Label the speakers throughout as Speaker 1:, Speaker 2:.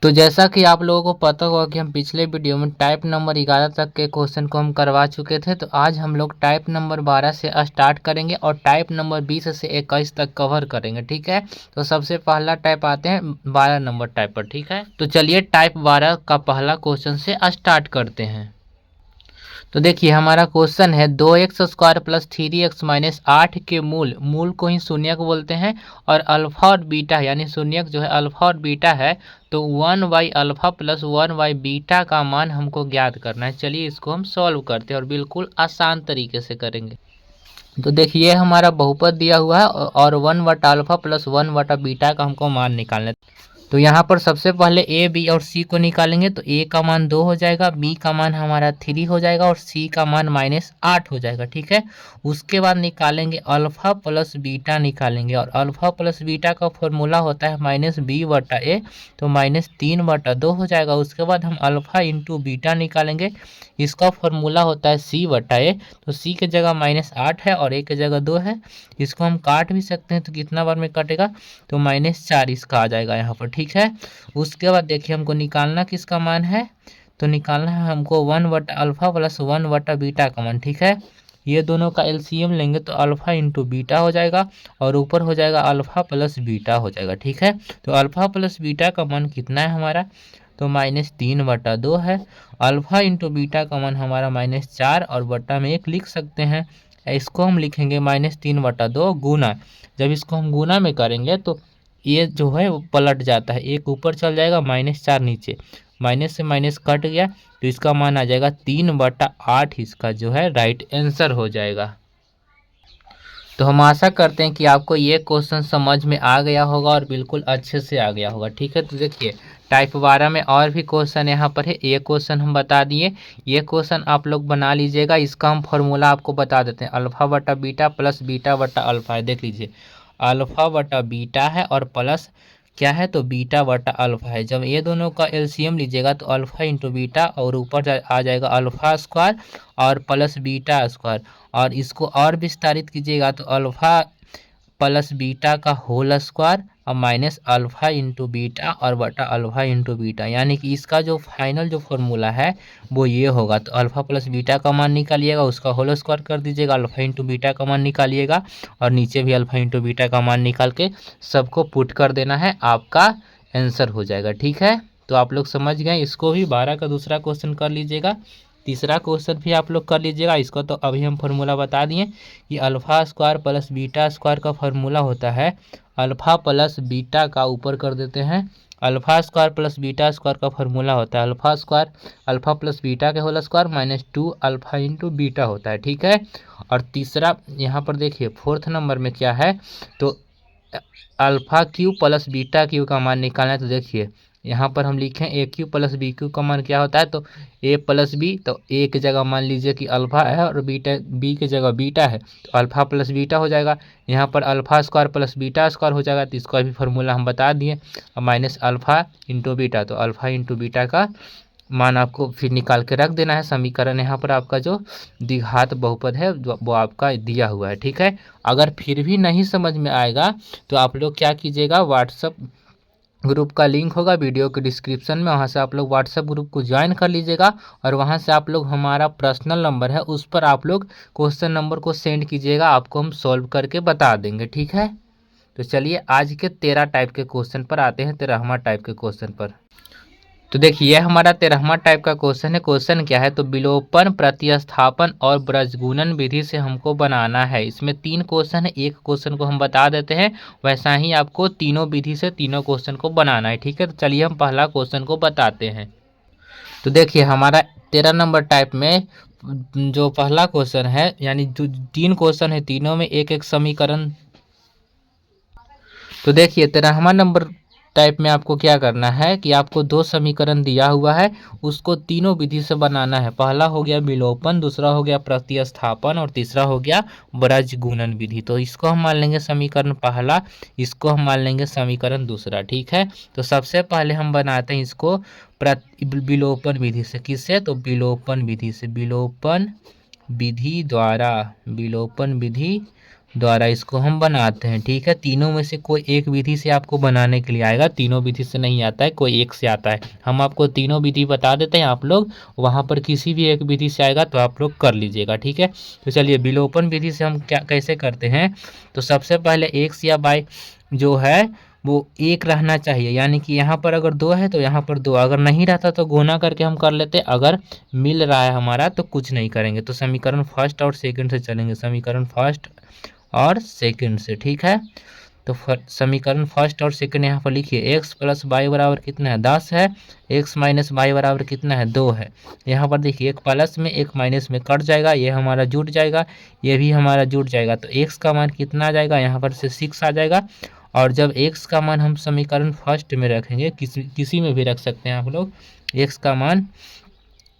Speaker 1: तो जैसा कि आप लोगों को पता होगा कि हम पिछले वीडियो में टाइप नंबर 11 तक के क्वेश्चन को हम करवा चुके थे, तो आज हम लोग टाइप नंबर 12 से स्टार्ट करेंगे और टाइप नंबर 20 से 21 तक कवर करेंगे। ठीक है, तो सबसे पहला टाइप आते हैं 12 नंबर टाइप पर। ठीक है, तो चलिए टाइप 12 का पहला क्वेश्चन से स्टार्ट करते हैं। तो देखिए हमारा क्वेश्चन है 2x² प्लस 3x माइनस 8 के मूल को ही शून्यक बोलते हैं और अल्फा और बीटा यानी शून्यक जो है अल्फा और बीटा है, तो 1 अल्फा प्लस 1 बीटा का मान हमको ज्ञात करना है। चलिए इसको हम सॉल्व करते हैं और बिल्कुल आसान तरीके से करेंगे। तो देखिए हमारा बहुपद दिया हुआ है और 1/अल्फा प्लस 1/बीटा का हमको मान निकालना है। तो यहाँ पर सबसे पहले ए बी और सी को निकालेंगे, तो ए का मान 2 हो जाएगा, बी का मान हमारा 3 हो जाएगा और सी का मान -8 हो जाएगा। ठीक है, उसके बाद निकालेंगे अल्फा प्लस बीटा निकालेंगे और अल्फा प्लस बीटा का फॉर्मूला होता है -b/a, तो -3/2 हो जाएगा। उसके बाद हम अल्फा इंटू बीटा निकालेंगे, इसका फॉर्मूला होता है c/a, तो c के जगह -8 है और a के जगह 2 है। इसको हम काट भी सकते हैं, तो कितना बार में कटेगा, तो -4 इसका आ जाएगा यहाँ पर। ठीक है, उसके बाद देखिए हमको निकालना किसका मान है, तो निकालना है हमको 1/अल्फा प्लस 1/बीटा का मान। ठीक है, ये दोनों का एलसीएम लेंगे तो अल्फा इंटू बीटा हो जाएगा और ऊपर हो जाएगा अल्फा प्लस बीटा हो जाएगा। ठीक है, तो अल्फा प्लस बीटा का मान कितना है हमारा, तो -3/2 है। अल्फा इंटू बीटा का मान हमारा -4 और बट्टा में 1 लिख सकते हैं। इसको हम लिखेंगे -3/2 गुना, जब इसको हम गुना में करेंगे तो ये जो है वो पलट जाता है, एक ऊपर चल जाएगा, -4 नीचे, माइनस से माइनस कट गया, तो इसका मान आ जाएगा 3/8, इसका जो है राइट आंसर हो जाएगा। तो हम आशा करते हैं कि आपको ये क्वेश्चन समझ में आ गया होगा और बिल्कुल अच्छे से आ गया होगा। ठीक है, तो देखिए टाइप 12 में और भी क्वेश्चन यहाँ पर है, ये क्वेश्चन हम बता दिए, ये क्वेश्चन आप लोग बना लीजिएगा। इसका हम फॉर्मूला आपको बता देते हैं, अल्फा बटा बीटा प्लस बीटा बटा अल्फा है। देख लीजिए अल्फा बटा बीटा है और प्लस क्या है, तो बीटा बटा अल्फा है। जब ये दोनों का एलसीएम लीजिएगा तो अल्फा इंटू बीटा और ऊपर आ जाएगा अल्फा स्क्वायर और प्लस बीटा स्क्वायर, और इसको और विस्तारित कीजिएगा तो अल्फा प्लस बीटा का होल स्क्वायर और माइनस अल्फा इंटू बीटा और बटा अल्फा इंटू बीटा, यानी कि इसका जो फाइनल जो फॉर्मूला है वो ये होगा। तो अल्फा प्लस बीटा का मान निकालिएगा, उसका होल स्क्वायर कर दीजिएगा, अल्फा इंटू बीटा का मान निकालिएगा और नीचे भी अल्फा इंटू बीटा का मान निकाल के सबको पुट कर देना है, आपका आंसर हो जाएगा। ठीक है, तो आप लोग समझ गए। इसको भी 12 का दूसरा क्वेश्चन कर लीजिएगा, तीसरा क्वेश्चन भी आप लोग कर लीजिएगा। इसको तो अभी हम फार्मूला बता दिए कि alpha square plus beta square का फार्मूला होता है अल्फा प्लस बीटा का, ऊपर कर देते हैं, alpha square plus beta square का फार्मूला होता है alpha square alpha plus beta के whole square -2 alpha into beta होता है। ठीक है, और तीसरा यहाँ पर देखिए फोर्थ नंबर में क्या है, तो alpha Q plus beta Q का मान निकालना है। तो देखिए यहाँ पर हम लिखें ए क्यू प्लस बी क्यू का मान क्या होता है, तो ए प्लस बी, तो ए की जगह मान लीजिए कि अल्फा है और बीटा बी की जगह बीटा है, तो अल्फा प्लस बीटा हो जाएगा। यहाँ पर alpha square plus beta square हो जाएगा, तो इसका भी फार्मूला हम बता दिए, और माइनस अल्फा इंटू बीटा, तो अल्फा इंटू बीटा का मान आपको फिर निकाल के रख देना है। समीकरण यहाँ पर आपका जो द्विघात बहुपद है वो आपका दिया हुआ है। ठीक है, अगर फिर भी नहीं समझ में आएगा तो आप लोग क्या कीजिएगा, व्हाट्सअप ग्रुप का लिंक होगा वीडियो के डिस्क्रिप्शन में, वहाँ से आप लोग व्हाट्सएप ग्रुप को ज्वाइन कर लीजिएगा और वहाँ से आप लोग हमारा पर्सनल नंबर है उस पर आप लोग क्वेश्चन नंबर को सेंड कीजिएगा, आपको हम सॉल्व करके बता देंगे। ठीक है, तो चलिए आज के 13 टाइप के क्वेश्चन पर आते हैं, 13वां टाइप के क्वेश्चन पर। तो देखिए हमारा 13वां टाइप का क्वेश्चन है। क्वेश्चन क्या है, तो विलोपन, प्रतिस्थापन और ब्रजगुणन विधि से हमको बनाना है। इसमें 3 क्वेश्चन है, एक क्वेश्चन को हम बता देते हैं, वैसा ही आपको तीनों विधि से तीनों क्वेश्चन को बनाना है। ठीक है, तो चलिए हम पहला क्वेश्चन को बताते हैं। तो देखिए हमारा 13 नंबर टाइप में जो पहला क्वेश्चन है, यानी जो 3 क्वेश्चन है तीनों में एक एक समीकरण। तो देखिए 13वां नंबर टाइप में आपको क्या करना है कि आपको 2 समीकरण दिया हुआ है, उसको तीनों विधि से बनाना है। पहला हो गया विलोपन, दूसरा हो गया प्रतिस्थापन और तीसरा हो गया ब्रजगुणन विधि। तो इसको हम मान लेंगे समीकरण पहला, इसको हम मान लेंगे समीकरण दूसरा। ठीक है, तो सबसे पहले हम बनाते हैं इसको विलोपन विधि से। किससे, तो विलोपन विधि से, विलोपन विधि द्वारा, विलोपन विधि द्वारा इसको हम बनाते हैं। ठीक है, तीनों में से कोई एक विधि से आपको बनाने के लिए आएगा, तीनों विधि से नहीं आता है, कोई एक से आता है। हम आपको तीनों विधि बता देते हैं, आप लोग वहाँ पर किसी भी एक विधि से आएगा तो आप लोग कर लीजिएगा। ठीक है, तो चलिए विलोपन विधि से हम क्या कैसे करते हैं। तो सबसे पहले एक्स या वाई जो है वो एक रहना चाहिए, यानी कि यहाँ पर अगर 2 है तो यहाँ पर 2, अगर नहीं रहता तो गुना करके हम कर लेते, अगर मिल रहा है हमारा तो कुछ नहीं करेंगे। तो समीकरण फर्स्ट और सेकंड से चलेंगे, समीकरण फर्स्ट और सेकंड से। ठीक है, तो समीकरण फर्स्ट और सेकंड यहाँ पर लिखिए। एक्स प्लस वाई बराबर कितना है 10 है, एक्स माइनस वाई बराबर कितना है 2 है। यहाँ पर देखिए एक प्लस में एक माइनस में कट जाएगा, ये हमारा जुट जाएगा, ये भी हमारा जुट जाएगा। तो एक्स का मान कितना आ जाएगा, यहाँ पर से 6 आ जाएगा। और जब एक्स का मान हम समीकरण फर्स्ट में रखेंगे, किसी में भी रख सकते हैं आप लोग, एक्स का मान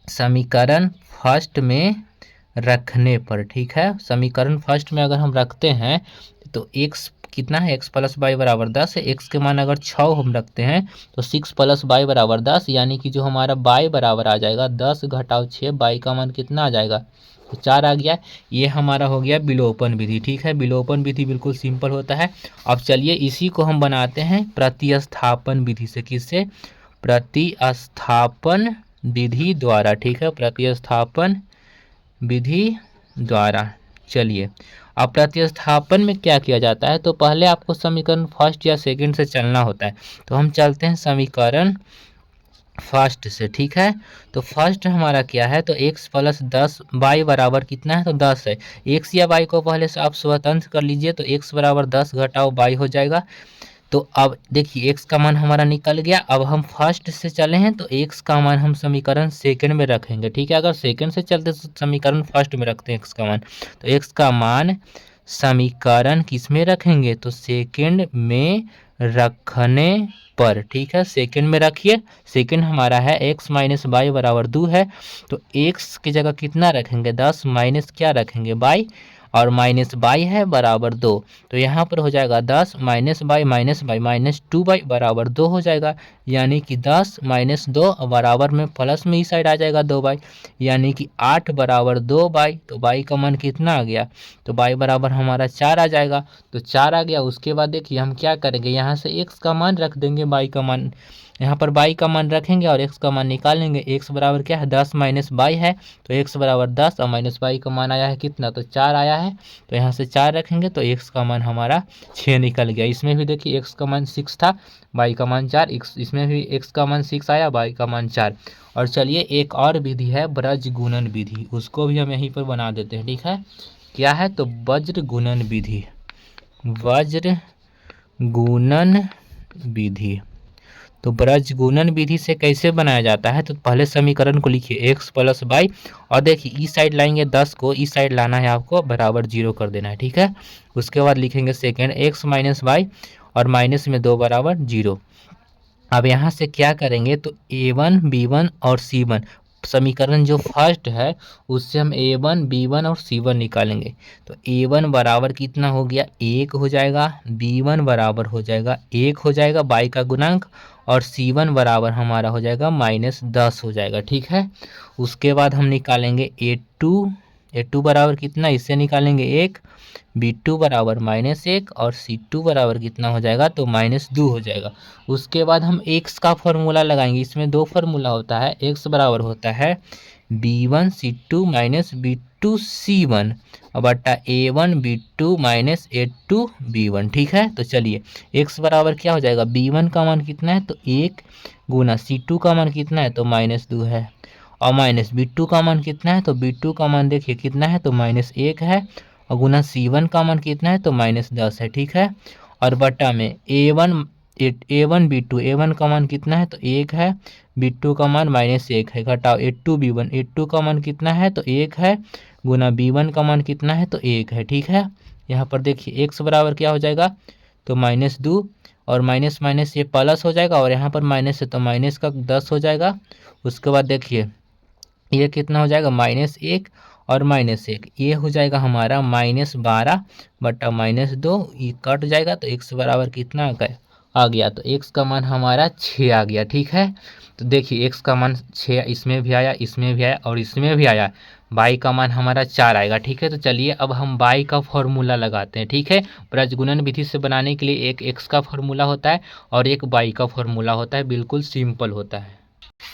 Speaker 1: समीकरण फर्स्ट में रखने पर, ठीक है, समीकरण फर्स्ट में अगर हम रखते हैं तो एक्स कितना है, एक्स प्लस वाई बराबर 10 है। एक्स के मान अगर 6 हम रखते हैं तो 6 प्लस वाई बराबर 10, यानी कि जो हमारा वाई बराबर आ जाएगा 10 घटाओ 6, वाई का मान कितना आ जाएगा, तो 4 आ गया। ये हमारा हो गया विलोपन विधि। ठीक है, विलोपन विधि बिल्कुल सिंपल होता है। अब चलिए इसी को हम बनाते हैं प्रतिस्थापन विधि से। किससे, प्रतिस्थापन विधि द्वारा। ठीक है, प्रतिस्थापन विधि द्वारा। चलिए अब प्रतिस्थापन में क्या किया जाता है, तो पहले आपको समीकरण फर्स्ट या सेकंड से चलना होता है। तो हम चलते हैं समीकरण फर्स्ट से। ठीक है, तो फर्स्ट हमारा क्या है, तो x प्लस 10 वाई बराबर कितना है, तो 10 है। x या y को पहले से आप स्वतंत्र कर लीजिए, तो x बराबर 10 घटाओ y हो जाएगा। तो अब देखिए x का मान हमारा निकल गया। अब हम फर्स्ट से चले हैं तो x का मान हम समीकरण सेकंड में रखेंगे। ठीक है, अगर सेकंड से चलते तो समीकरण फर्स्ट में रखते हैं x का मान, तो x का मान समीकरण किस में रखेंगे, तो सेकंड में रखने पर। ठीक है, सेकंड में रखिए, सेकंड हमारा है x माइनस वाई बराबर 2 है। तो x की जगह कितना रखेंगे, 10 माइनस क्या रखेंगे y, और माइनस बाई है बराबर 2। तो यहाँ पर हो जाएगा 10 माइनस बाई माइनस -2 बाई बराबर 2 हो जाएगा, यानी कि 10 माइनस 2 बराबर में प्लस में इस साइड आ जाएगा 2 बाई, यानी कि 8 बराबर 2 बाई। तो बाई का मान कितना आ गया, तो बाई बराबर हमारा 4 आ जाएगा। तो 4 आ गया। उसके बाद देखिए हम क्या करेंगे, यहाँ से एक्स का मान रख देंगे, बाई का मान यहाँ पर बाई का मान रखेंगे और एक्स का मान निकालेंगे। एक्स बराबर क्या है, 10 माइनस बाई है, तो एक्स बराबर 10 और माइनस बाई का मान आया है कितना, तो 4 आया है। तो यहाँ से 4 रखेंगे तो एक्स का मान हमारा 6 निकल गया। इसमें भी देखिए एक्स का मान 6 था, बाई का मान 4, इसमें भी एक्स का मान 6 आया, बाई का मान 4। और चलिए एक और विधि है ब्रज गुणन विधि, उसको भी हम यहीं पर बना देते हैं। ठीक है, क्या है, तो वज्र गुणन विधि, वज्र गुणन विधि। तो ब्रज गुणन विधि से कैसे बनाया जाता है, तो पहले समीकरण को लिखिए x प्लस वाई, और देखिए इस साइड लाएंगे 10 को, इस साइड लाना है आपको, बराबर 0 कर देना है। ठीक है, उसके बाद लिखेंगे सेकेंड x माइनस वाई, और माइनस में 2 बराबर 0। अब यहाँ से क्या करेंगे, तो a1 b1 और c1 समीकरण जो फर्स्ट है उससे हम a1 b1 और c1 निकालेंगे। तो a1 बराबर कितना हो गया, 1 हो जाएगा, b1 बराबर हो जाएगा 1 हो जाएगा बाई का गुणांक, और c1 बराबर हमारा हो जाएगा -10 हो जाएगा। ठीक है, उसके बाद हम निकालेंगे a2 बराबर कितना, इससे निकालेंगे 1, b2 बराबर -1 और c2 बराबर कितना हो जाएगा, तो -2 हो जाएगा। उसके बाद हम x का फॉर्मूला लगाएंगे, इसमें 2 फार्मूला होता है, x बराबर होता है b1 c2 minus b2 c1 बटा a1 b2 minus a2 b1। ठीक है, तो चलिए x बराबर क्या हो जाएगा, b1 का मान कितना है, तो 1 गुना c2 का मान कितना है, तो -2 है, और माइनस b2 का मान कितना है, तो b2 का मान देखिए कितना है, तो -1 है, और गुना c1 का मान कितना है, तो -10 है। ठीक है, और बटा में a1 b2 का मान कितना है, तो 1 है, b2 का मान -1 है, घटाओ a2 b1, a2 का मान कितना है, तो 1 है, गुना b1 का मान कितना है, तो 1 है। ठीक है, यहाँ पर देखिए x बराबर क्या हो जाएगा, तो -2, और माइनस माइनस ये प्लस हो जाएगा, और यहाँ पर माइनस है तो माइनस का 10 हो जाएगा। उसके बाद देखिए ये कितना हो जाएगा, -1 और -1, ये हो जाएगा हमारा -12 बटा -2, ये कट जाएगा, तो x बराबर कितना आ गया, तो x का मान हमारा 6 आ गया। ठीक है, तो देखिए x का मान 6 इसमें भी आया, इसमें भी आया और इसमें भी आया, बाई का मान हमारा 4 आएगा। ठीक है, तो चलिए अब हम बाई का फॉर्मूला लगाते हैं। ठीक है, प्रजगुणन विधि से बनाने के लिए एक एक्स का फॉर्मूला होता है और एक बाई का फॉर्मूला होता है, बिल्कुल सिंपल होता है।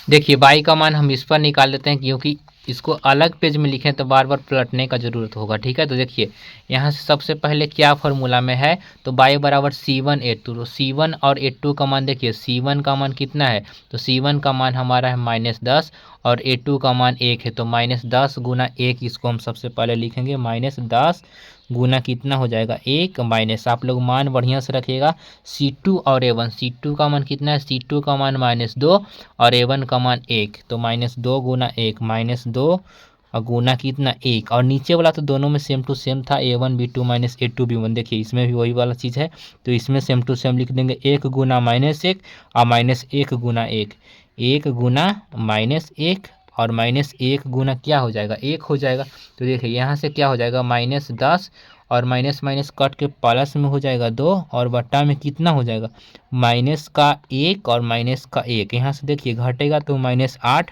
Speaker 1: देखिए बाई का मान हम इस पर निकाल लेते हैं, क्योंकि इसको अलग पेज में लिखें तो बार बार पलटने का ज़रूरत होगा। ठीक है, तो देखिए यहाँ से सबसे पहले क्या फॉर्मूला में है, तो बाई बराबर C1 A2। C1 और A2 का मान देखिए, C1 का मान कितना है, तो C1 का मान हमारा है -10 और A2 का मान 1 है, तो -10 गुना 1, इसको हम सबसे पहले लिखेंगे। -10 गुना कितना हो जाएगा 1, माइनस, आप लोग मान बढ़िया से रखिएगा, C2 और A1। C2 का मान कितना है, C2 का मान -2 और A1 का मान 1, तो -2 गुना 1, -2 और गुना कितना 1, और नीचे वाला तो दोनों में सेम टू सेम था, A1B2 A2B1। देखिए इसमें भी वही वाला चीज़ है, तो इसमें सेम टू सेम लिख देंगे, 1 गुना -1 और -1 गुना 1, 1 गुना -1 और -1 गुना क्या हो जाएगा 1 हो जाएगा। तो देखिए यहाँ से क्या हो जाएगा, -10 और माइनस माइनस कट के प्लस में हो जाएगा 2 और बट्टा में कितना हो जाएगा -1 और -1। यहाँ से देखिए घटेगा तो -8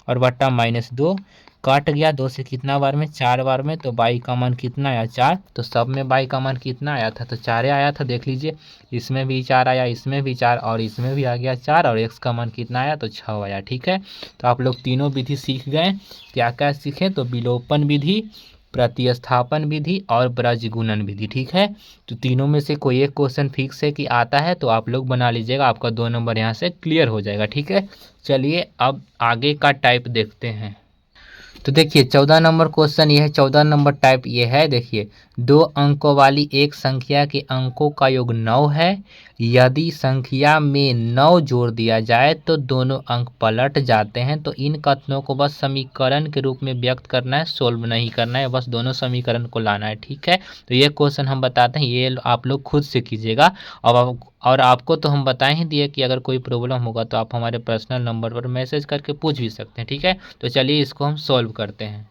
Speaker 1: और बट्टा -2, कट गया 2 से कितना बार में 4 बार में, तो बाई का मान कितना आया 4। तो सब में बाई का मान कितना आया था, तो 4 आया था। देख लीजिए इसमें भी 4 आया, इसमें भी 4 और इसमें भी आ गया 4, और एक्स का मान कितना आया, तो 6 आया। ठीक है, तो आप लोग तीनों विधि सीख गए। क्या क्या सीखे, तो विलोपन विधि, प्रतिस्थापन विधि और ब्रजगुणन विधि। ठीक है, तो तीनों में से कोई एक क्वेश्चन फिक्स है कि आता है तो आप लोग बना लीजिएगा, आपका 2 नंबर यहाँ से क्लियर हो जाएगा। ठीक है, चलिए अब आगे का टाइप देखते हैं। तो देखिए 14 नंबर क्वेश्चन ये है, 14 नंबर टाइप ये है। देखिए 2 अंकों वाली एक संख्या के अंकों का योग 9 है। यदि संख्या में 9 जोड़ दिया जाए तो दोनों अंक पलट जाते हैं। तो इन कथनों को बस समीकरण के रूप में व्यक्त करना है, सोल्व नहीं करना है, बस दोनों समीकरण को लाना है। ठीक है, तो ये क्वेश्चन हम बताते हैं, ये आप लोग खुद से कीजिएगा। और आपको तो हम बता ही दिए कि अगर कोई प्रॉब्लम होगा तो आप हमारे पर्सनल नंबर पर मैसेज करके पूछ भी सकते हैं। ठीक है, तो चलिए इसको हम सॉल्व करते हैं।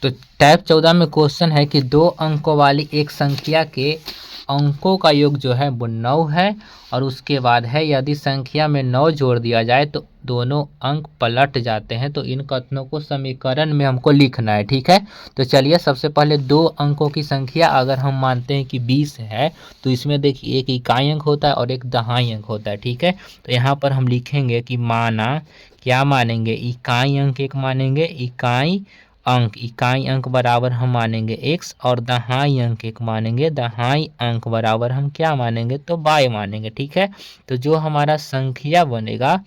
Speaker 1: तो टाइप 14 में क्वेश्चन है कि 2 अंकों वाली एक संख्या के अंकों का योग जो है वो 9 है, और उसके बाद है यदि संख्या में 9 जोड़ दिया जाए तो दोनों अंक पलट जाते हैं। तो इन कथनों को समीकरण में हमको लिखना है। ठीक है, तो चलिए सबसे पहले 2 अंकों की संख्या अगर हम मानते हैं कि 20 है, तो इसमें देखिए एक इकाई अंक होता है और एक दहाई अंक होता है। ठीक है, तो यहाँ पर हम लिखेंगे कि माना, क्या मानेंगे, इकाई अंक एक मानेंगे, इकाई अंक बराबर हम मानेंगे x, और दहाई अंक एक मानेंगे, दहाई अंक बराबर हम क्या मानेंगे, तो y मानेंगे। ठीक है, तो जो हमारा संख्या बनेगा,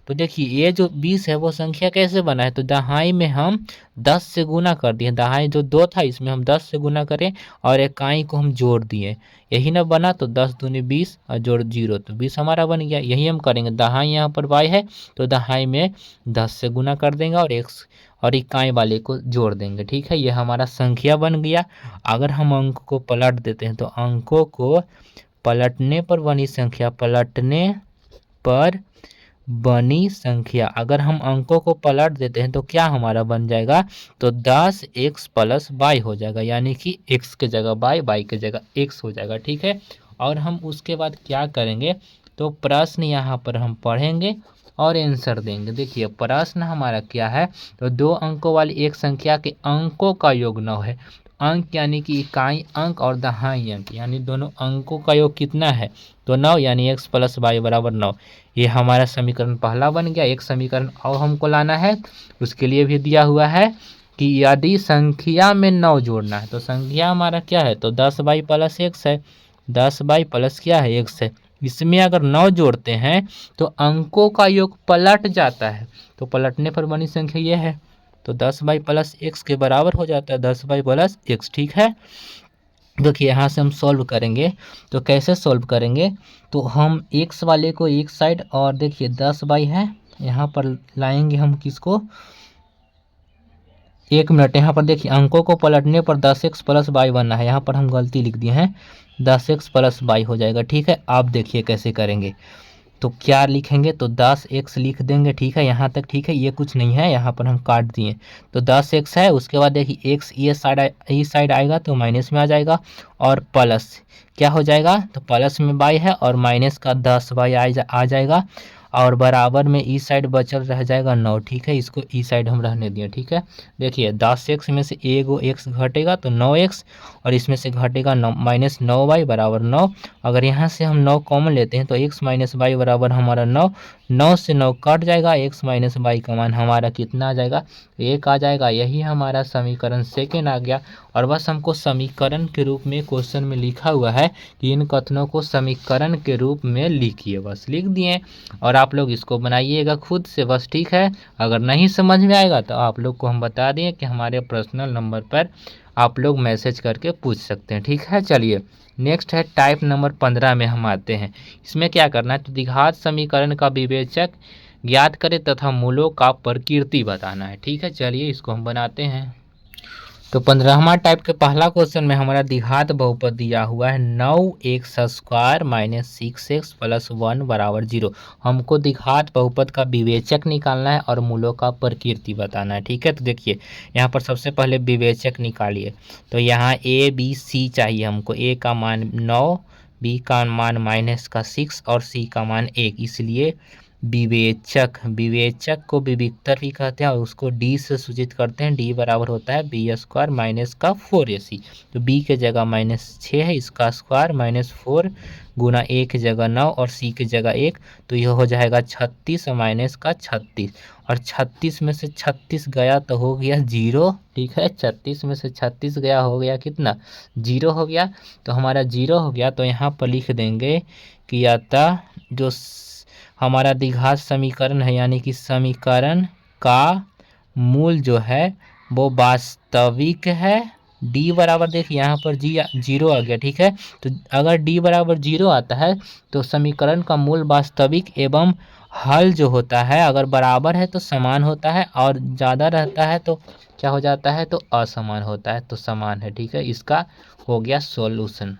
Speaker 1: तो देखिए ये जो 20 है वो संख्या कैसे बना है, तो दहाई में हम 10 से गुना कर दिए, दहाई जो 2 था इसमें हम 10 से गुना करें और इकाई को हम जोड़ दिए, यही ना बना। तो 10 दूनी 20 और जोड़ 0, तो 20 हमारा बन गया। यही हम करेंगे, दहाई यहाँ पर y है तो दहाई में 10 से गुना कर देंगे और x और इकाई वाले को जोड़ देंगे। ठीक है, ये हमारा संख्या बन गया। अगर हम अंक को पलट देते हैं तो अंकों को पलटने पर बनी संख्या, पलटने पर बनी संख्या, अगर हम अंकों को पलट देते हैं तो क्या हमारा बन जाएगा, तो 10x प्लस y हो जाएगा, यानी कि x के जगह y के जगह x हो जाएगा। ठीक है, और हम उसके बाद क्या करेंगे, तो प्रश्न यहाँ पर हम पढ़ेंगे और आंसर देंगे। देखिए प्रश्न हमारा क्या है, तो 2 अंकों वाली एक संख्या के अंकों का योग 9 है। अंक यानी कि इकाई अंक और दहाई अंक, यानी दोनों अंकों का योग कितना है, तो 9, यानी x प्लस y बराबर 9। ये हमारा समीकरण पहला बन गया। एक समीकरण और हमको लाना है, उसके लिए भी दिया हुआ है कि यदि संख्या में 9 जोड़ना है, तो संख्या हमारा क्या है, तो 10y प्लस x है, 10y प्लस क्या है x है। इसमें अगर 9 जोड़ते हैं तो अंकों का योग पलट जाता है, तो पलटने पर बनी संख्या ये है, तो 10y प्लस x के बराबर हो जाता है 10y प्लस x। ठीक है, देखिए यहाँ से हम सॉल्व करेंगे, तो कैसे सॉल्व करेंगे, तो हम x वाले को एक साइड, और देखिए 10y है यहाँ पर लाएंगे हम किसको, 1 मिनट, यहाँ पर देखिए अंकों को पलटने पर 10x प्लस y बनना है, यहाँ पर हम गलती लिख दिए हैं, 10x प्लस y हो जाएगा। ठीक है, आप देखिए कैसे करेंगे, तो क्या लिखेंगे, तो 10x लिख देंगे। ठीक है, यहाँ तक ठीक है, ये कुछ नहीं है, यहाँ पर हम काट दिए, तो 10x है, उसके बाद देखिए x ये साइड आएगा तो माइनस में आ जाएगा, और प्लस क्या हो जाएगा, तो प्लस में y है और माइनस का 10y आ जाएगा, और बराबर में ई साइड बचल रह जाएगा 9, ठीक है। इसको ई साइड हम रहने दिए, ठीक है। देखिए 10x में से एगो x घटेगा तो 9x, और इसमें से घटेगा -9y बराबर 9। अगर यहाँ से हम 9 कॉमन लेते हैं तो x माइनस वाई बराबर हमारा 9, 9 से 9 कट जाएगा, x माइनस वाई का मान हमारा कितना आ जाएगा, 1 आ जाएगा। यही हमारा समीकरण सेकेंड आ गया। और बस हमको समीकरण के रूप में क्वेश्चन में लिखा हुआ है कि इन कथनों को समीकरण के रूप में लिखिए, बस लिख दिए। और आप लोग इसको बनाइएगा खुद से, बस, ठीक है। अगर नहीं समझ में आएगा तो आप लोग को हम बता दें कि हमारे पर्सनल नंबर पर आप लोग मैसेज करके पूछ सकते हैं, ठीक है। चलिए नेक्स्ट है टाइप नंबर 15 में हम आते हैं। इसमें क्या करना है, तो द्विघात समीकरण का विवेचक ज्ञात करें तथा मूलों का प्रकृति बताना है, ठीक है। चलिए इसको हम बनाते हैं। तो 15वां टाइप के पहला क्वेश्चन में हमारा द्विघात बहुपद दिया हुआ है 9x square minus 6x plus 1 बराबर 0। हमको द्विघात बहुपद का विवेचक निकालना है और मूलों का प्रकृति बताना है, ठीक है। तो देखिए यहाँ पर सबसे पहले विवेचक निकालिए। तो यहाँ a b c चाहिए हमको। a का मान 9, b का मान -6 और c का मान 1। इसलिए विवेचक को विविक्तर भी कहते हैं और उसको d से सूचित करते हैं। d बराबर होता है b स्क्वायर माइनस का 4ac। तो b के जगह -6 है, इसका स्क्वायर -4 गुना a की जगह 9 और c की जगह 1। तो यह हो जाएगा 36 माइनस का 36, और 36 में से 36 गया तो हो गया 0, ठीक है। 36 में से 36 गया हो गया कितना, 0 हो गया। तो हमारा 0 हो गया। तो यहाँ पर लिख देंगे कि अतः जो हमारा द्विघात समीकरण है, यानी कि समीकरण का मूल जो है वो वास्तविक है। d बराबर, देखिए यहाँ पर 0 आ गया, ठीक है। तो अगर d बराबर 0 आता है तो समीकरण का मूल वास्तविक एवं हल जो होता है अगर बराबर है तो समान होता है, और ज़्यादा रहता है तो क्या हो जाता है, तो असमान होता है। तो समान है, ठीक है। इसका हो गया सॉल्यूशन।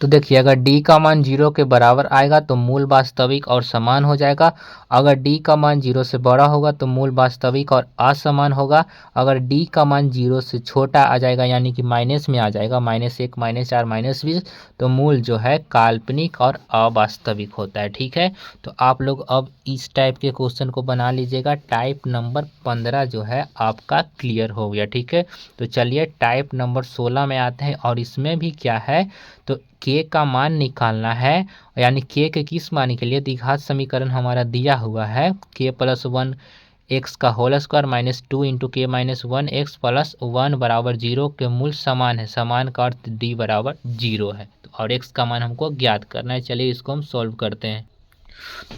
Speaker 1: तो देखिए अगर d का मान 0 के बराबर आएगा तो मूल वास्तविक और समान हो जाएगा। अगर d का मान 0 से बड़ा होगा तो मूल वास्तविक और असमान होगा। अगर d का मान 0 से छोटा आ जाएगा, यानी कि माइनस में आ जाएगा, -1 -4 -20, तो मूल जो है काल्पनिक और अवास्तविक होता है, ठीक है। तो आप लोग अब इस टाइप के क्वेश्चन को बना लीजिएगा। टाइप नंबर 15 जो है आपका क्लियर हो गया, ठीक है। तो चलिए टाइप नंबर 16 में आते हैं, और इसमें भी क्या है, तो k का मान निकालना है, यानी k के किस मान के लिए, द्विघात समीकरण हमारा दिया हुआ है k प्लस 1 x का whole square minus 2 into k minus 1 x plus 1 बराबर 0 के मूल समान है। समान का अर्थ d बराबर 0 है, तो और x का मान हमको ज्ञात करना है। चलिए इसको हम सॉल्व करते हैं।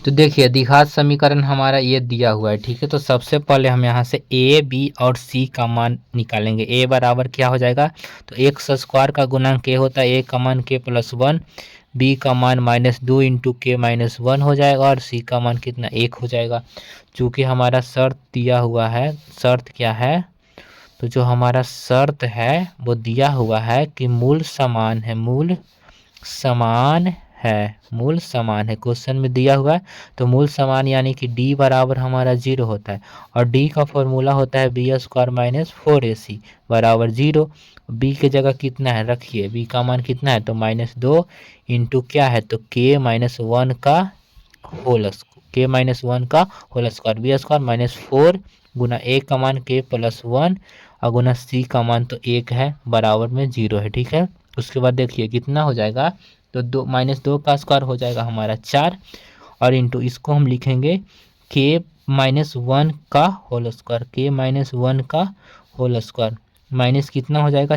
Speaker 1: तो देखिए द्विघात समीकरण हमारा ये दिया हुआ है, ठीक है। तो सबसे पहले हम यहाँ से a b और c का मान निकालेंगे। a बराबर क्या हो जाएगा, तो x स्क्वायर का गुणांक a होता है, a का मान k प्लस 1, b का मान -2 इंटू k माइनस 1 हो जाएगा, और c का मान कितना, 1 हो जाएगा। चूँकि हमारा शर्त दिया हुआ है, शर्त क्या है, तो जो हमारा शर्त है वो दिया हुआ है कि मूल समान है, मूल समान है, मूल समान है, क्वेश्चन में दिया हुआ है। तो मूल समान यानी कि d बराबर हमारा 0 होता है, और d का फॉर्मूला होता है b स्क्वायर माइनस 4ac बराबर 0। b के जगह कितना है, रखिए b का मान कितना है, तो -2 इंटू क्या है, तो k माइनस 1 का whole square, b square minus 4 गुना a का मान k प्लस 1 और गुना c का मान तो 1 है, बराबर में 0 है, ठीक है। उसके बाद देखिए कितना हो जाएगा, तो -2 का स्क्वायर हो जाएगा हमारा 4, और इंटू इसको हम लिखेंगे k माइनस 1 का होल स्क्वायर, k माइनस 1 का होल स्क्वायर माइनस कितना हो जाएगा,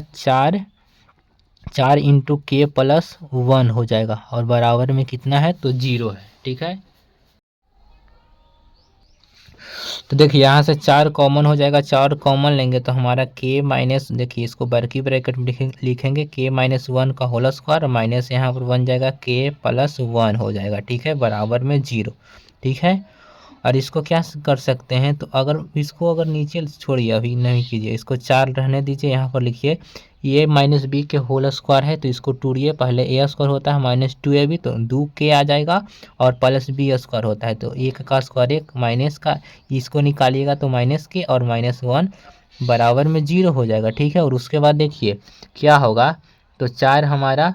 Speaker 1: 4 इंटू k प्लस 1 हो जाएगा, और बराबर में कितना है, तो 0 है, ठीक है। तो देखिए यहाँ से 4 कॉमन हो जाएगा, 4 कॉमन लेंगे तो हमारा k माइनस, देखिए इसको बर्की ब्रैकेट में लिखेंगे k माइनस 1 का होल स्क्वायर माइनस यहाँ पर बन जाएगा k प्लस 1 हो जाएगा, ठीक है, बराबर में 0, ठीक है। और इसको क्या कर सकते हैं, तो अगर नीचे छोड़िए, अभी नहीं कीजिए, इसको 4 रहने दीजिए। यहाँ पर लिखिए a माइनस बी के होल स्क्वायर है, तो इसको टूरिए, पहले a स्क्वायर होता है -2ab, तो 2k आ जाएगा, और प्लस b स्क्वायर होता है तो 1 का स्क्वायर 1 माइनस का, इसको निकालिएगा तो -k और -1 बराबर में 0 हो जाएगा, ठीक है। और उसके बाद देखिए क्या होगा, तो 4 हमारा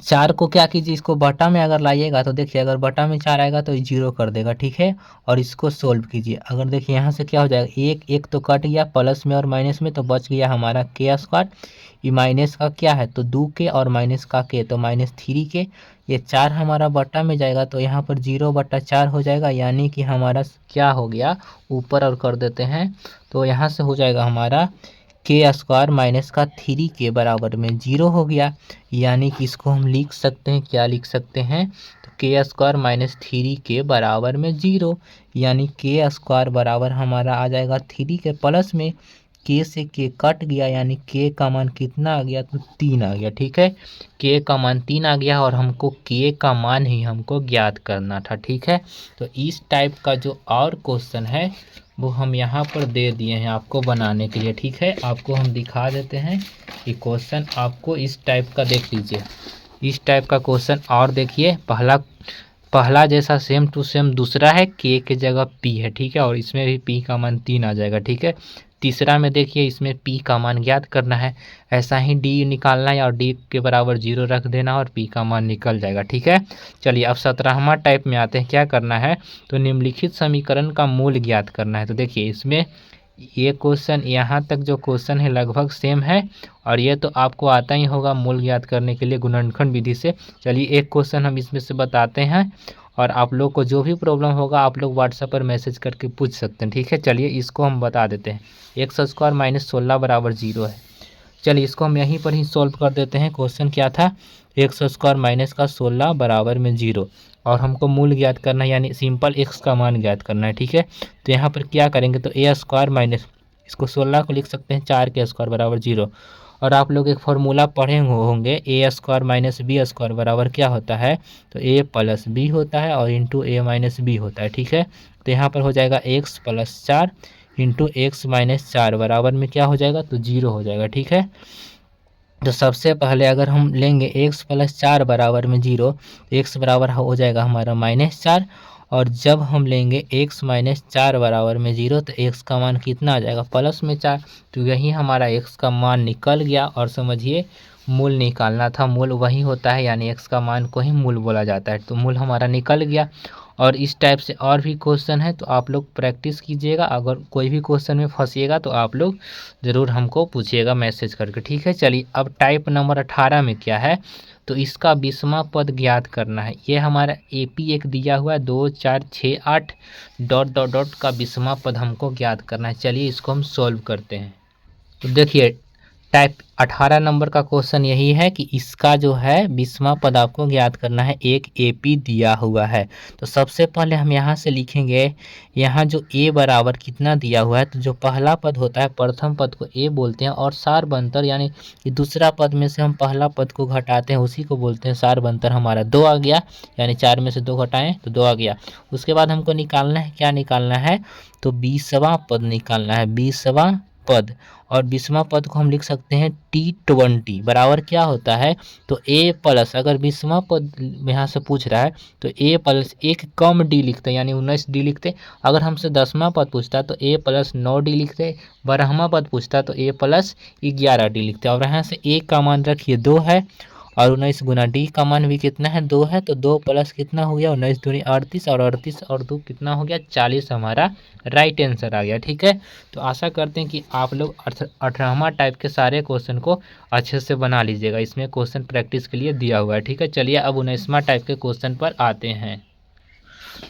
Speaker 1: 4 को क्या कीजिए, इसको बटा में अगर लाइएगा तो देखिए अगर बटा में 4 आएगा तो ये 0 कर देगा, ठीक है। और इसको सोल्व कीजिए, अगर देखिए यहाँ से क्या हो जाएगा, एक एक तो कट गया प्लस में और माइनस में, तो बच गया हमारा के स्क्वायर। ये माइनस का क्या है तो 2 के और माइनस का के तो -3 के। ये 4 हमारा बटा में जाएगा तो यहाँ पर 0/4 हो जाएगा, यानी कि हमारा क्या हो गया, ऊपर और कर देते हैं तो यहाँ से हो जाएगा हमारा के स्क्वायर माइनस का 3 के बराबर में 0 हो गया। यानी कि इसको हम लिख सकते हैं, क्या लिख सकते हैं, तो के स्क्वायर -3 के बराबर में 0, यानी के स्क्वायर बराबर हमारा आ जाएगा 3 के प्लस में के से के कट गया, यानी के का मान कितना आ गया तो 3 आ गया, ठीक है। के का मान 3 आ गया और हमको के का मान ही हमको ज्ञात करना था, ठीक है। तो इस टाइप का जो और क्वेश्चन है वो हम यहाँ पर दे दिए हैं आपको बनाने के लिए, ठीक है। आपको हम दिखा देते हैं कि क्वेश्चन आपको इस टाइप का देख लीजिए, इस टाइप का क्वेश्चन और देखिए। पहला जैसा सेम टू सेम दूसरा है, के जगह पी है, ठीक है, और इसमें भी पी का मान 3 आ जाएगा, ठीक है। तीसरा में देखिए इसमें पी का मान ज्ञात करना है, ऐसा ही डी निकालना है और डी के बराबर 0 रख देना और पी का मान निकल जाएगा, ठीक है। चलिए अब 17वां टाइप में आते हैं, क्या करना है तो निम्नलिखित समीकरण का मूल ज्ञात करना है। तो देखिए इसमें ये क्वेश्चन यहाँ तक जो क्वेश्चन है लगभग सेम है, और ये तो आपको आता ही होगा मूल ज्ञात करने के लिए गुणनखंड विधि से। चलिए एक क्वेश्चन हम इसमें से बताते हैं, और आप लोग को जो भी प्रॉब्लम होगा आप लोग व्हाट्सएप पर मैसेज करके पूछ सकते हैं, ठीक है। चलिए इसको हम बता देते हैं, एक्स स्क्वायर -16 बराबर 0 है। चलिए इसको हम यहीं पर ही सॉल्व कर देते हैं। क्वेश्चन क्या था, एक्स स्क्वायर माइनस का 16 बराबर में 0, और हमको मूल ज्ञात करना है, यानी सिंपल एक्स का मान ज्ञात करना है, ठीक है। तो यहाँ पर क्या करेंगे तो ए स्क्वायर माइनस, इसको 16 को लिख सकते हैं 4 के स्क्वायर बराबर 0। और आप लोग एक फार्मूला पढ़े होंगे, ए स्क्वायर माइनस बी स्क्वायर बराबर क्या होता है तो ए प्लस बी होता है और इंटू ए माइनस बी होता है, ठीक है। तो यहाँ पर हो जाएगा x plus 4 into x minus 4 बराबर में क्या हो जाएगा तो 0 हो जाएगा, ठीक है। तो सबसे पहले अगर हम लेंगे एक्स प्लस 4 बराबर में 0, तो एक्स बराबर हो जाएगा हमारा -4, और जब हम लेंगे एक्स माइनस 4 बराबर में 0 तो एक्स का मान कितना आ जाएगा प्लस में 4। तो यही हमारा एक्स का मान निकल गया, और समझिए मूल निकालना था, मूल वही होता है, यानी एक्स का मान को ही मूल बोला जाता है। तो मूल हमारा निकल गया। और इस टाइप से और भी क्वेश्चन है तो आप लोग प्रैक्टिस कीजिएगा, अगर कोई भी क्वेश्चन में फंसिएगा तो आप लोग ज़रूर हमको पूछिएगा मैसेज करके, ठीक है। चलिए अब टाइप नंबर 18 में क्या है तो इसका 20वां पद ज्ञात करना है। ये हमारा एपी एक दिया हुआ है 2 4 6 8 डॉट डॉट डॉट का 20वां पद हमको ज्ञात करना है। चलिए इसको हम सॉल्व करते हैं। तो देखिए टाइप 18 नंबर का क्वेश्चन यही है कि इसका जो है 20वां पद आपको ज्ञात करना है, एक एपी दिया हुआ है। तो सबसे पहले हम यहाँ से लिखेंगे, यहाँ जो ए बराबर कितना दिया हुआ है, तो जो पहला पद होता है प्रथम पद को ए बोलते हैं, और सार बंतर यानी कि दूसरा पद में से हम पहला पद को घटाते हैं उसी को बोलते हैं सार बंतर। हमारा 2 आ गया, यानी 4 में से 2 घटाएं तो 2 आ गया। उसके बाद हमको निकालना है, क्या निकालना है तो 20वां पद निकालना है, 20वां पद। और 20वां पद को हम लिख सकते हैं T20 बराबर क्या होता है तो ए प्लस, अगर 20वां पद यहाँ से पूछ रहा है तो ए प्लस एक कम डी लिखते हैं, यानी 19D लिखते। अगर हमसे 10वां पद पूछता तो ए प्लस 9D लिखते। 12वां पद पूछता तो ए प्लस 11D लिखते। और यहाँ से ए का मान रखिए 2 है, और 19 गुना डी का मान भी कितना है 2 है, तो 2 प्लस कितना हो गया 19 दूनी 38, और 38 और 2 कितना हो गया 40, हमारा राइट आंसर आ गया, ठीक है। तो आशा करते हैं कि आप लोग 18वां टाइप के सारे क्वेश्चन को अच्छे से बना लीजिएगा, इसमें क्वेश्चन प्रैक्टिस के लिए दिया हुआ है, ठीक है। चलिए अब 19वां टाइप के क्वेश्चन पर आते हैं।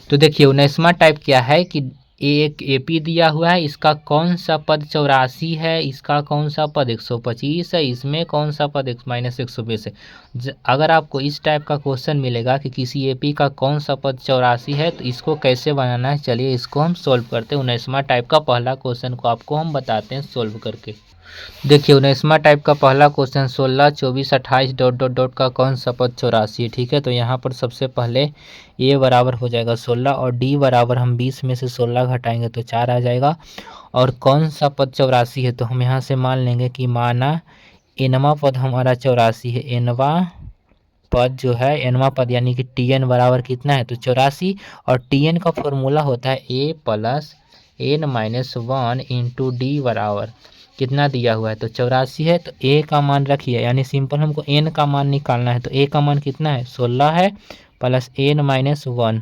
Speaker 1: तो देखिए 19वां टाइप क्या है कि एक एपी दिया हुआ है, इसका कौन सा पद 84 है, इसका कौन सा पद 125 है, इसमें कौन सा पद -120 है। अगर आपको इस टाइप का क्वेश्चन मिलेगा कि किसी एपी का कौन सा पद 84 है तो इसको कैसे बनाना है, चलिए इसको हम सोल्व करते हैं। 19वां टाइप का पहला क्वेश्चन को आपको हम बताते हैं सोल्व करके। देखिए 19वां टाइप का पहला क्वेश्चन 16 24 28 डॉट डॉट डॉट का कौन सा पद 84 है, ठीक है। तो यहाँ पर सबसे पहले ए बराबर हो जाएगा 16, और डी बराबर हम 20 में से 16 घटाएंगे तो 4 आ जाएगा। और कौन सा पद 84 है तो हम यहाँ से मान लेंगे कि माना एनवा पद हमारा 84 है। एनवा पद जो है, एनवा पद यानी कि टी एन बराबर कितना है तो 84, और टी एन का फॉर्मूला होता है A plus N minus 1 into D बराबर कितना दिया हुआ है तो 84 है, तो ए का मान रखिए, यानी सिंपल हमको एन का मान निकालना है। तो ए का मान कितना है 16 है plus N minus 1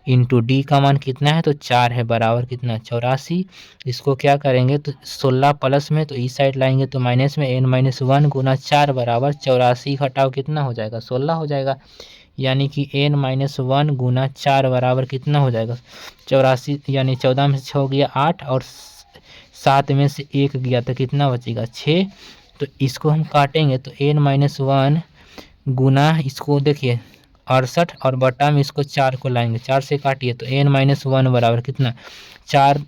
Speaker 1: into D का मान कितना है तो 4 है बराबर कितना 84। इसको क्या करेंगे तो 16 प्लस में तो इस साइड लाएंगे तो माइनस में एन माइनस 1 गुना 4 बराबर 84 घटाओ कितना हो जाएगा 16 हो जाएगा, यानी कि एन माइनस 1 गुना 4 बराबर कितना हो जाएगा 84, यानी 14 में से 6 गया 8 और 7 में से 1 गया तो कितना बचेगा 6। तो इसको हम काटेंगे तो एन माइनस 1 गुना इसको देखिए 68 और बटा में इसको 4 को लाएंगे, 4 से काटिए तो एन माइनस 1 बराबर कितना 4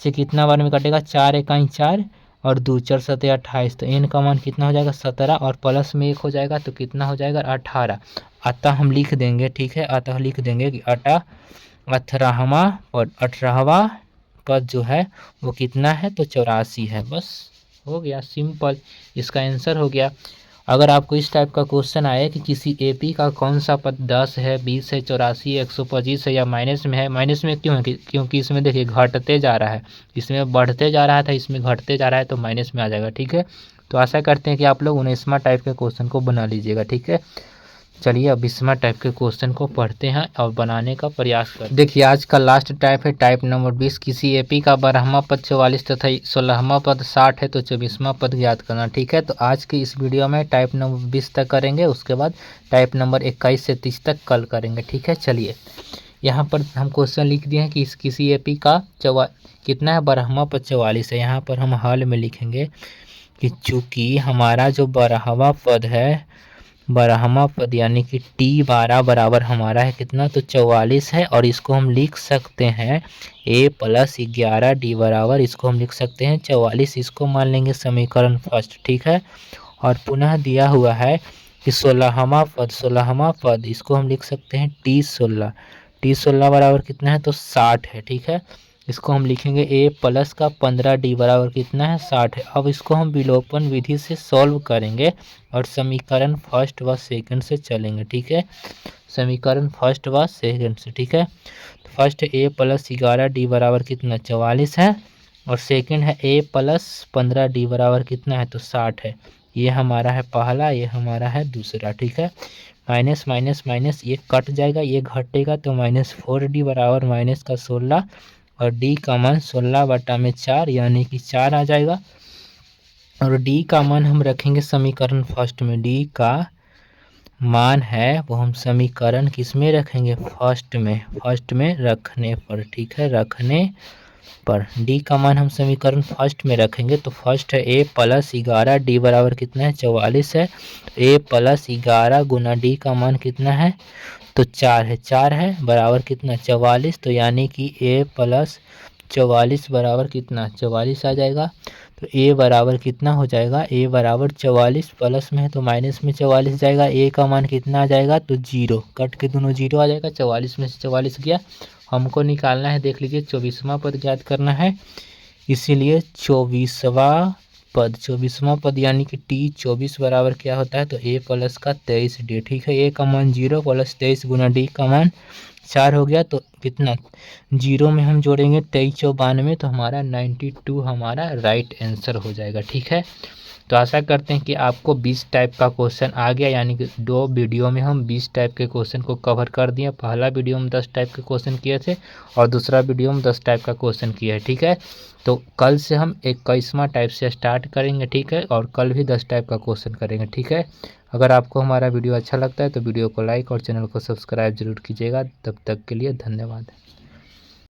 Speaker 1: से कितना बार में कटेगा 4 इकाई 4 और 2 4 7 28, तो एन का मान कितना हो जाएगा 17 और प्लस में 1 हो जाएगा तो कितना हो जाएगा 18। अतः हम लिख देंगे, ठीक है, अतः लिख देंगे कि 18वां पद जो है वो कितना है तो 84 है। बस हो गया, सिंपल, इसका आंसर हो गया। अगर आपको इस टाइप का क्वेश्चन आए कि किसी एपी का कौन सा पद 10 है 20 है 84 है 125 है या माइनस में है, माइनस में क्यों है क्योंकि इसमें देखिए घटते जा रहा है, इसमें बढ़ते जा रहा था इसमें घटते जा रहा है तो माइनस में आ जाएगा। ठीक है, तो आशा करते हैं कि आप लोग 19वां टाइप के क्वेश्चन को बना लीजिएगा। ठीक है, चलिए अब 20वां टाइप के क्वेश्चन को पढ़ते हैं और बनाने का प्रयास करते हैं। देखिए आज का लास्ट टाइप है टाइप नंबर 20। किसी एपी का 12वां पद 44 तथा 16वां पद 60 है तो 24वां पद ज्ञात करना। ठीक है, तो आज की इस वीडियो में टाइप नंबर 20 तक करेंगे, उसके बाद टाइप नंबर 21 से 30 तक कल करेंगे। ठीक है, चलिए यहाँ पर हम क्वेश्चन लिख दिए हैं कि किसी एपी का कितना है 12वां पद 44 है। यहाँ पर हम हल में लिखेंगे कि चूँकि हमारा जो 12वां पद है 12वां पद यानी कि T12 बराबर हमारा है कितना तो 44 है, और इसको हम लिख सकते हैं A प्लस 11 D बराबर, इसको हम लिख सकते हैं 44, इसको मान लेंगे समीकरण फर्स्ट। ठीक है, और पुनः दिया हुआ है कि 16वां पद इसको हम लिख सकते हैं T16 बराबर कितना है तो 60 है। ठीक है, इसको हम लिखेंगे A प्लस का 15 D बराबर कितना है 60 है। अब इसको हम विलोपन विधि से सॉल्व करेंगे और समीकरण फर्स्ट व सेकंड से चलेंगे। ठीक है, समीकरण फर्स्ट व सेकंड से। ठीक है, तो फर्स्ट A प्लस 11 D बराबर कितना 44 है और सेकंड है A प्लस 15 D बराबर कितना है तो 60 है। ये हमारा है पहला, ये हमारा है दूसरा। ठीक है, माइनस माइनस माइनस ये कट जाएगा, ये घटेगा तो -4D बराबर माइनस का 16 और D का मान 16/4 यानी कि 4 आ जाएगा। और D का मान हम रखेंगे समीकरण फर्स्ट में, D का मान है वो हम समीकरण किस में रखेंगे फर्स्ट में रखने पर। ठीक है, रखने पर D का मान हम समीकरण फर्स्ट में रखेंगे तो फर्स्ट है A प्लस 11 D बराबर कितना है 44 है, तो A प्लस 11 गुना D का मान कितना है तो 4 है बराबर कितना 44, तो यानी कि A प्लस 44 बराबर कितना 44 आ जाएगा। तो A बराबर कितना हो जाएगा, A बराबर 44 प्लस में है तो माइनस में 44 जाएगा, A का मान कितना आ जाएगा तो 0, कट के दोनों 0 आ जाएगा, 44 में से 44 गया। हमको निकालना है, देख लीजिए 24वां पद ज्ञात करना है, इसीलिए 24वां पद यानी कि T24 बराबर क्या होता है तो A प्लस का 23D। ठीक है, A का मान 0 प्लस 23 गुना D का मान 4 हो गया, तो कितना 0 में हम जोड़ेंगे 23 × 92 तो हमारा 92 हमारा राइट आंसर हो जाएगा। ठीक है, तो आशा करते हैं कि आपको 20 टाइप का क्वेश्चन आ गया, यानी कि 2 वीडियो में हम 20 टाइप के क्वेश्चन को कवर कर दिए। पहला वीडियो में 10 टाइप के क्वेश्चन किए थे और दूसरा वीडियो में 10 टाइप का क्वेश्चन किया है। ठीक है, तो कल से हम 21वां टाइप से स्टार्ट करेंगे। ठीक है, और कल भी 10 टाइप का क्वेश्चन करेंगे। ठीक है, अगर आपको हमारा वीडियो अच्छा लगता है तो वीडियो को लाइक और चैनल को सब्सक्राइब जरूर कीजिएगा। तब तक के लिए धन्यवाद।